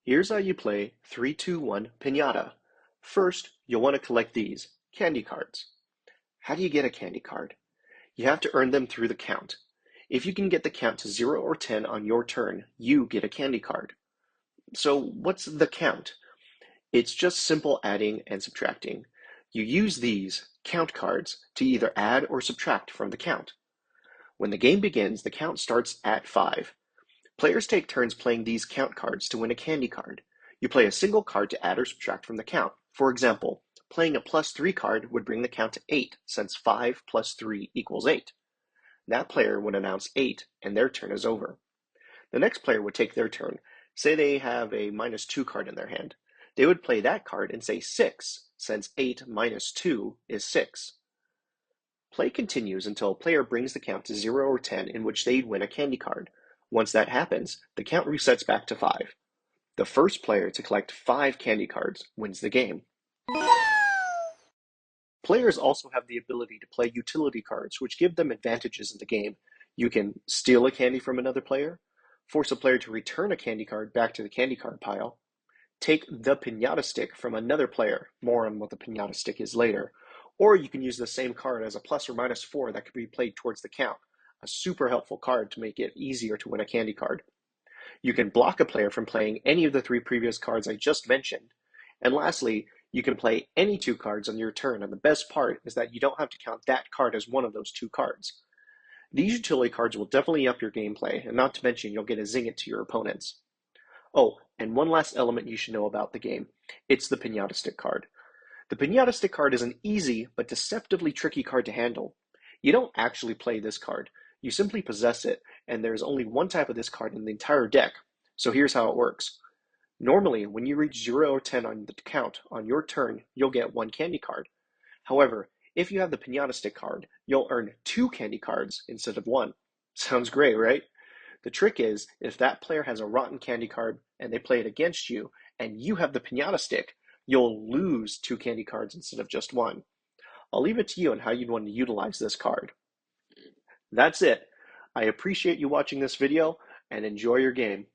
Here's how you play 3-2-1 Piñata. First, you'll want to collect these candy cards. How do you get a candy card? You have to earn them through the count. If you can get the count to 0 or 10 on your turn, you get a candy card. So, what's the count? It's just simple adding and subtracting. You use these count cards to either add or subtract from the count. When the game begins, the count starts at 5. Players take turns playing these count cards to win a candy card. You play a single card to add or subtract from the count. For example, playing a +3 card would bring the count to 8, since 5 plus 3 equals 8. That player would announce 8, and their turn is over. The next player would take their turn. Say they have a -2 card in their hand. They would play that card and say 6, since 8 minus 2 is 6. Play continues until a player brings the count to 0 or 10, in which they win a candy card. Once that happens, the count resets back to 5. The first player to collect 5 candy cards wins the game. Players also have the ability to play utility cards, which give them advantages in the game. You can steal a candy from another player, force a player to return a candy card back to the candy card pile, take the Piñata stick from another player, more on what the Piñata stick is later, or you can use the same card as a plus or -4 that could be played towards the count, a super helpful card to make it easier to win a candy card. You can block a player from playing any of the 3 previous cards I just mentioned. And lastly, you can play any 2 cards on your turn, and the best part is that you don't have to count that card as one of those 2 cards. These utility cards will definitely up your gameplay, and not to mention you'll get a zing it to your opponents. Oh, and one last element you should know about the game. It's the Piñata Stick card. The Piñata Stick card is an easy but deceptively tricky card to handle. You don't actually play this card. You simply possess it, and there's only one type of this card in the entire deck. So here's how it works. Normally, when you reach 0 or 10 on the count on your turn, you'll get 1 candy card. However, if you have the Piñata Stick card, you'll earn 2 candy cards instead of 1. Sounds great, right? The trick is, if that player has a rotten candy card and they play it against you, and you have the Piñata Stick, you'll lose 2 candy cards instead of just 1. I'll leave it to you on how you'd want to utilize this card. That's it. I appreciate you watching this video, and enjoy your game.